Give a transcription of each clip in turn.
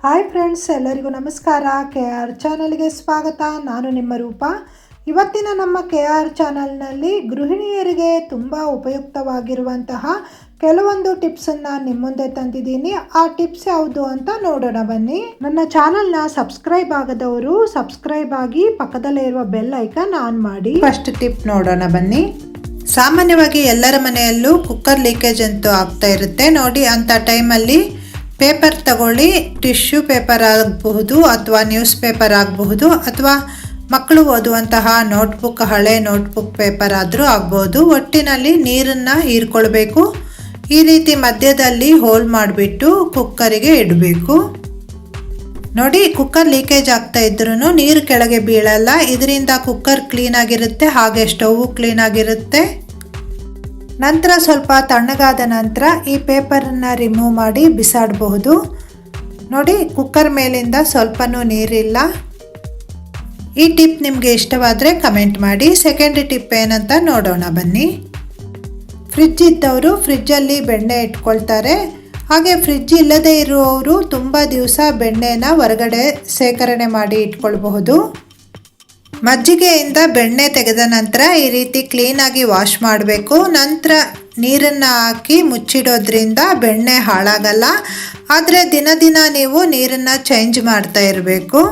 Hi friends, ಎಲ್ಲರಿಗೂ ನಮಸ್ಕಾರ. KR ಚಾನಲ್ಗೆ ಸ್ವಾಗತ. ನಾನು ನಿಮ್ಮ ರೂಪ. ಇವತ್ತಿನ ನಮ್ಮ KR ಚಾನಲ್ನಲ್ಲಿ ಗೃಹಿಣಿಯರಿಗೆ ತುಂಬ ಉಪಯುಕ್ತವಾಗಿರುವಂತಹ ಕೆಲವೊಂದು ಟಿಪ್ಸನ್ನು ನಿಮ್ಮ ಮುಂದೆ ತಂದಿದ್ದೀನಿ. ಆ ಟಿಪ್ಸ್ ಯಾವುದು ಅಂತ ನೋಡೋಣ ಬನ್ನಿ. ನನ್ನ ಚಾನಲ್ನ ಸಬ್ಸ್ಕ್ರೈಬ್ ಆಗದವರು ಸಬ್ಸ್ಕ್ರೈಬ್ ಆಗಿ ಪಕ್ಕದಲ್ಲೇ ಇರುವ ಬೆಲ್ ಐಕಾನ್ ಆನ್ ಮಾಡಿ. ಫಸ್ಟ್ ಟಿಪ್ ನೋಡೋಣ ಬನ್ನಿ. ಸಾಮಾನ್ಯವಾಗಿ ಎಲ್ಲರ ಮನೆಯಲ್ಲೂ ಕುಕ್ಕರ್ ಲೀಕೇಜ್ ಅಂತೂ ಆಗ್ತಾ ಇರುತ್ತೆ ನೋಡಿ. ಅಂಥ ಟೈಮಲ್ಲಿ ಪೇಪರ್ ತಗೊಳ್ಳಿ. ಟಿಶ್ಯೂ ಪೇಪರ್ ಆಗಬಹುದು ಅಥವಾ ನ್ಯೂಸ್ ಪೇಪರ್ ಆಗಬಹುದು ಅಥವಾ ಮಕ್ಕಳು ಓದುವಂತಹ ನೋಟ್ಬುಕ್, ಹಳೆ ನೋಟ್ಬುಕ್ ಪೇಪರ್ ಆದರೂ ಆಗ್ಬೋದು. ಒಟ್ಟಿನಲ್ಲಿ ನೀರನ್ನು ಹೀರ್ಕೊಳ್ಬೇಕು. ಈ ರೀತಿ ಮಧ್ಯದಲ್ಲಿ ಹೋಲ್ ಮಾಡಿಬಿಟ್ಟು ಕುಕ್ಕರಿಗೆ ಇಡಬೇಕು. ನೋಡಿ, ಕುಕ್ಕರ್ ಲೀಕೇಜ್ ಆಗ್ತಾ ಇದ್ರೂ ನೀರು ಕೆಳಗೆ ಬೀಳಲ್ಲ. ಇದರಿಂದ ಕುಕ್ಕರ್ ಕ್ಲೀನಾಗಿರುತ್ತೆ, ಹಾಗೆ ಸ್ಟವ್ ಕ್ಲೀನಾಗಿರುತ್ತೆ. ನಂತರ ಸ್ವಲ್ಪ ತಣ್ಣಗಾದ ನಂತರ ಈ ಪೇಪರನ್ನು ರಿಮೂವ್ ಮಾಡಿ ಬಿಸಾಡಬಹುದು. ನೋಡಿ, ಕುಕ್ಕರ್ ಮೇಲಿಂದ ಸ್ವಲ್ಪನೂ ನೀರಿಲ್ಲ. ಈ ಟಿಪ್ ನಿಮಗೆ ಇಷ್ಟವಾದರೆ ಕಮೆಂಟ್ ಮಾಡಿ. ಸೆಕೆಂಡ್ ಟಿಪ್ ಏನಂತ ನೋಡೋಣ ಬನ್ನಿ. ಫ್ರಿಡ್ಜ್ ಇದ್ದವರು ಫ್ರಿಡ್ಜಲ್ಲಿ ಬೆಣ್ಣೆ ಇಟ್ಕೊಳ್ತಾರೆ. ಹಾಗೆ ಫ್ರಿಡ್ಜ್ ಇಲ್ಲದೇ ಇರುವವರು ತುಂಬ ದಿವಸ ಬೆಣ್ಣೆನ ಹೊರಗಡೆ ಶೇಖರಣೆ ಮಾಡಿ ಇಟ್ಕೊಳ್ಬಹುದು. ಮಜ್ಜಿಗೆಯಿಂದ ಬೆಣ್ಣೆ ತೆಗೆದ ನಂತರ ಈ ರೀತಿ ಕ್ಲೀನಾಗಿ ವಾಶ್ ಮಾಡಬೇಕು. ನಂತರ ನೀರನ್ನು ಹಾಕಿ ಮುಚ್ಚಿಡೋದ್ರಿಂದ ಬೆಣ್ಣೆ ಹಾಳಾಗಲ್ಲ. ಆದರೆ ದಿನ ನೀವು ನೀರನ್ನು ಚೇಂಜ್ ಮಾಡ್ತಾ ಇರಬೇಕು.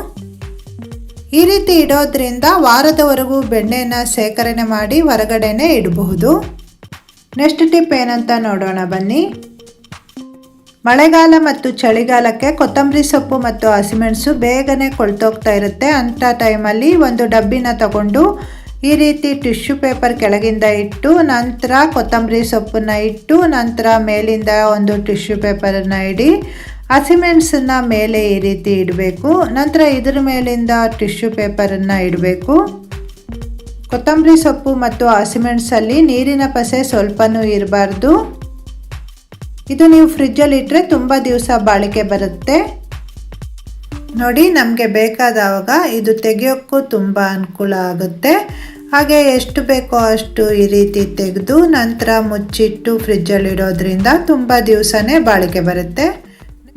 ಈ ರೀತಿ ಇಡೋದ್ರಿಂದ ವಾರದವರೆಗೂ ಬೆಣ್ಣೆನ ಶೇಖರಣೆ ಮಾಡಿ ಹೊರಗಡೆನೇ ಇಡಬಹುದು. ನೆಕ್ಸ್ಟ್ ಟಿಪ್ ಏನಂತ ನೋಡೋಣ ಬನ್ನಿ. ಮಳೆಗಾಲ ಮತ್ತು ಚಳಿಗಾಲಕ್ಕೆ ಕೊತ್ತಂಬರಿ ಸೊಪ್ಪು ಮತ್ತು ಹಸಿಮೆಣಸು ಬೇಗನೆ ಕೊಳ್ತೋಗ್ತಾ ಇರುತ್ತೆ. ಅಂಥ ಟೈಮಲ್ಲಿ ಒಂದು ಡಬ್ಬಿನ ತಗೊಂಡು ಈ ರೀತಿ ಟಿಶ್ಯೂ ಪೇಪರ್ ಕೆಳಗಿಂದ ಇಟ್ಟು ನಂತರ ಕೊತ್ತಂಬರಿ ಸೊಪ್ಪನ್ನು ಇಟ್ಟು ನಂತರ ಮೇಲಿಂದ ಒಂದು ಟಿಶ್ಯೂ ಪೇಪರನ್ನು ಇಡಿ. ಹಸಿಮೆಣಸನ್ನು ಮೇಲೆ ಈ ರೀತಿ ಇಡಬೇಕು. ನಂತರ ಇದ್ರ ಮೇಲಿಂದ ಟಿಶ್ಯೂ ಪೇಪರನ್ನು ಇಡಬೇಕು. ಕೊತ್ತಂಬರಿ ಸೊಪ್ಪು ಮತ್ತು ಹಸಿಮೆಣಸಲ್ಲಿ ನೀರಿನ ಪಸೆ ಸ್ವಲ್ಪನೂ ಇರಬಾರ್ದು. ಇದು ನೀವು ಫ್ರಿಡ್ಜಲ್ಲಿ ಇಟ್ಟರೆ ತುಂಬ ದಿವಸ ಬಾಳಿಕೆ ಬರುತ್ತೆ. ನೋಡಿ, ನಮಗೆ ಬೇಕಾದವಾಗ ಇದು ತೆಗೆಯೋಕ್ಕೂ ತುಂಬ ಅನುಕೂಲ ಆಗುತ್ತೆ. ಹಾಗೆ ಎಷ್ಟು ಬೇಕೋ ಅಷ್ಟು ಈ ರೀತಿ ತೆಗೆದು ನಂತರ ಮುಚ್ಚಿಟ್ಟು ಫ್ರಿಡ್ಜಲ್ಲಿ ಇಡೋದ್ರಿಂದ ತುಂಬ ದಿವಸನೇ ಬಾಳಿಕೆ ಬರುತ್ತೆ.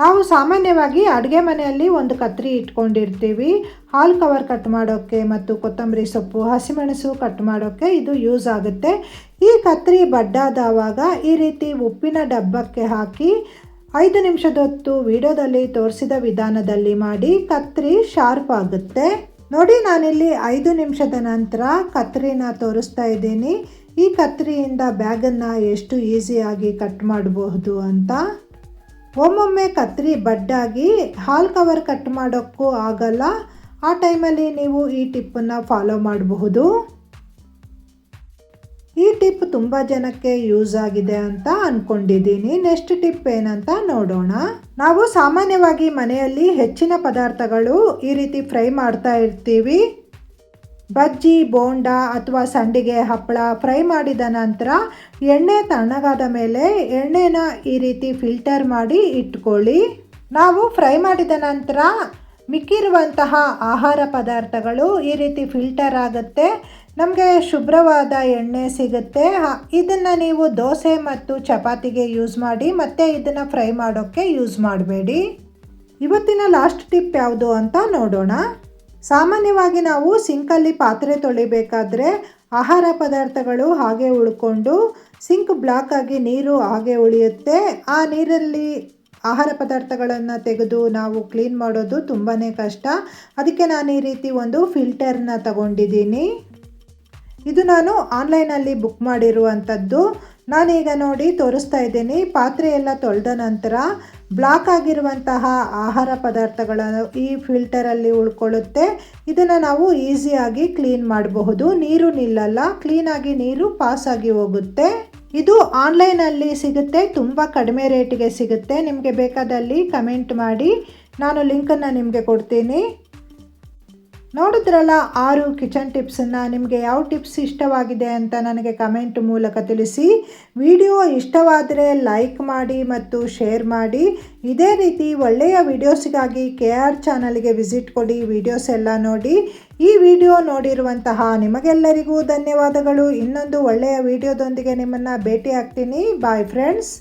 ನಾವು ಸಾಮಾನ್ಯವಾಗಿ ಅಡುಗೆ ಮನೆಯಲ್ಲಿ ಒಂದು ಕತ್ರಿ ಇಟ್ಕೊಂಡಿರ್ತೀವಿ. ಹಾಲು ಕವರ್ ಕಟ್ ಮಾಡೋಕ್ಕೆ ಮತ್ತು ಕೊತ್ತಂಬರಿ ಸೊಪ್ಪು, ಹಸಿಮೆಣಸು ಕಟ್ ಮಾಡೋಕ್ಕೆ ಇದು ಯೂಸ್ ಆಗುತ್ತೆ. ಈ ಕತ್ರಿ ಬಡ್ಡಾದವಾಗ ಈ ರೀತಿ ಉಪ್ಪಿನ ಡಬ್ಬಕ್ಕೆ ಹಾಕಿ 5 ನಿಮಿಷದ ಹೊತ್ತು ವಿಡಿಯೋದಲ್ಲಿ ತೋರಿಸಿದ ವಿಧಾನದಲ್ಲಿ ಮಾಡಿ ಕತ್ರಿ ಶಾರ್ಪ್ ಆಗುತ್ತೆ. ನೋಡಿ, ನಾನಿಲ್ಲಿ 5 ನಿಮಿಷದ ನಂತರ ಕತ್ರಿನ ತೋರಿಸ್ತಾ ಇದ್ದೀನಿ. ಈ ಕತ್ರಿಯಿಂದ ಬ್ಯಾಗನ್ನು ಎಷ್ಟು ಈಸಿಯಾಗಿ ಕಟ್ ಮಾಡಬಹುದು ಅಂತ. ಒಮ್ಮೊಮ್ಮೆ ಕತ್ರಿ ಬಡ್ಡಾಗಿ ಹಾಲು ಕವರ್ ಕಟ್ ಮಾಡೋಕ್ಕೂ ಆಗಲ್ಲ. ಆ ಟೈಮಲ್ಲಿ ನೀವು ಈ ಟಿಪ್ಪನ್ನು ಫಾಲೋ ಮಾಡಬಹುದು. ಈ ಟಿಪ್ ತುಂಬ ಜನಕ್ಕೆ ಯೂಸ್ ಆಗಿದೆ ಅಂತ ಅಂದ್ಕೊಂಡಿದ್ದೀನಿ. ನೆಕ್ಸ್ಟ್ ಟಿಪ್ ಏನಂತ ನೋಡೋಣ. ನಾವು ಸಾಮಾನ್ಯವಾಗಿ ಮನೆಯಲ್ಲಿ ಹೆಚ್ಚಿನ ಪದಾರ್ಥಗಳು ಈ ರೀತಿ ಫ್ರೈ ಮಾಡ್ತಾ ಇರ್ತೀವಿ. ಬಜ್ಜಿ, ಬೋಂಡ ಅಥವಾ ಸಂಡಿಗೆ, ಹಪ್ಪಳ ಫ್ರೈ ಮಾಡಿದ ನಂತರ ಎಣ್ಣೆ ತಣ್ಣಗಾದ ಮೇಲೆ ಎಣ್ಣೆನ ಈ ರೀತಿ ಫಿಲ್ಟರ್ ಮಾಡಿ ಇಟ್ಕೊಳ್ಳಿ. ನಾವು ಫ್ರೈ ಮಾಡಿದ ನಂತರ ಮಿಕ್ಕಿರುವಂತಹ ಆಹಾರ ಪದಾರ್ಥಗಳು ಈ ರೀತಿ ಫಿಲ್ಟರ್ ಆಗುತ್ತೆ. ನಮಗೆ ಶುಭ್ರವಾದ ಎಣ್ಣೆ ಸಿಗುತ್ತೆ. ಇದನ್ನು ನೀವು ದೋಸೆ ಮತ್ತು ಚಪಾತಿಗೆ ಯೂಸ್ ಮಾಡಿ, ಮತ್ತು ಇದನ್ನು ಫ್ರೈ ಮಾಡೋಕ್ಕೆ ಯೂಸ್ ಮಾಡಬೇಡಿ. ಇವತ್ತಿನ ಲಾಸ್ಟ್ ಟಿಪ್ ಯಾವುದು ಅಂತ ನೋಡೋಣ. ಸಾಮಾನ್ಯವಾಗಿ ನಾವು ಸಿಂಕಲ್ಲಿ ಪಾತ್ರೆ ತೊಳಿಬೇಕಾದ್ರೆ ಆಹಾರ ಪದಾರ್ಥಗಳು ಹಾಗೆ ಉಳ್ಕೊಂಡು ಸಿಂಕ್ ಬ್ಲಾಕ್ ಆಗಿ ನೀರು ಹಾಗೆ ಉಳಿಯುತ್ತೆ. ಆ ನೀರಲ್ಲಿ ಆಹಾರ ಪದಾರ್ಥಗಳನ್ನು ತೆಗೆದು ನಾವು ಕ್ಲೀನ್ ಮಾಡೋದು ತುಂಬಾ ಕಷ್ಟ. ಅದಕ್ಕೆ ನಾನು ಈ ರೀತಿ ಒಂದು ಫಿಲ್ಟರ್ನ ತಗೊಂಡಿದ್ದೀನಿ. ಇದು ನಾನು ಆನ್ಲೈನಲ್ಲಿ ಬುಕ್ ಮಾಡಿರುವಂಥದ್ದು. ನಾನೀಗ ನೋಡಿ ತೋರಿಸ್ತಾ ಇದ್ದೀನಿ. ಪಾತ್ರೆ ಎಲ್ಲ ತೊಳೆದ ನಂತರ ಬ್ಲಾಕ್ ಆಗಿರುವಂತಹ ಆಹಾರ ಪದಾರ್ಥಗಳನ್ನು ಈ ಫಿಲ್ಟರಲ್ಲಿ ಉಳ್ಕೊಳ್ಳುತ್ತೆ. ಇದನ್ನು ನಾವು ಈಸಿಯಾಗಿ ಕ್ಲೀನ್ ಮಾಡಬಹುದು. ನೀರು ನಿಲ್ಲಲ್ಲ, ಕ್ಲೀನಾಗಿ ನೀರು ಪಾಸಾಗಿ ಹೋಗುತ್ತೆ. ಇದು ಆನ್ಲೈನಲ್ಲಿ ಸಿಗುತ್ತೆ, ತುಂಬ ಕಡಿಮೆ ರೇಟಿಗೆ ಸಿಗುತ್ತೆ. ನಿಮಗೆ ಬೇಕಾದಲ್ಲಿ ಕಮೆಂಟ್ ಮಾಡಿ, ನಾನು ಲಿಂಕನ್ನು ನಿಮಗೆ ಕೊಡ್ತೀನಿ. ನೋಡಿದ್ರಲ್ಲ 6 ಕಿಚನ್ ಟಿಪ್ಸನ್ನು. ನಿಮಗೆ ಯಾವ ಟಿಪ್ಸ್ ಇಷ್ಟವಾಗಿದೆ ಅಂತ ನನಗೆ ಕಮೆಂಟ್ ಮೂಲಕ ತಿಳಿಸಿ. ವಿಡಿಯೋ ಇಷ್ಟವಾದರೆ ಲೈಕ್ ಮಾಡಿ ಮತ್ತು ಶೇರ್ ಮಾಡಿ. ಇದೇ ರೀತಿ ಒಳ್ಳೆಯ ವಿಡಿಯೋಸಿಗಾಗಿ KR ಚಾನಲ್ಗೆ ವಿಸಿಟ್ ಕೊಡಿ. ವಿಡಿಯೋಸ್ ಎಲ್ಲ ನೋಡಿ. ಈ ವಿಡಿಯೋ ನೋಡಿರುವಂತಹ ನಿಮಗೆಲ್ಲರಿಗೂ ಧನ್ಯವಾದಗಳು. ಇನ್ನೊಂದು ಒಳ್ಳೆಯ ವಿಡಿಯೋದೊಂದಿಗೆ ನಿಮ್ಮನ್ನು ಭೇಟಿ ಆಗ್ತೀನಿ. Bye friends.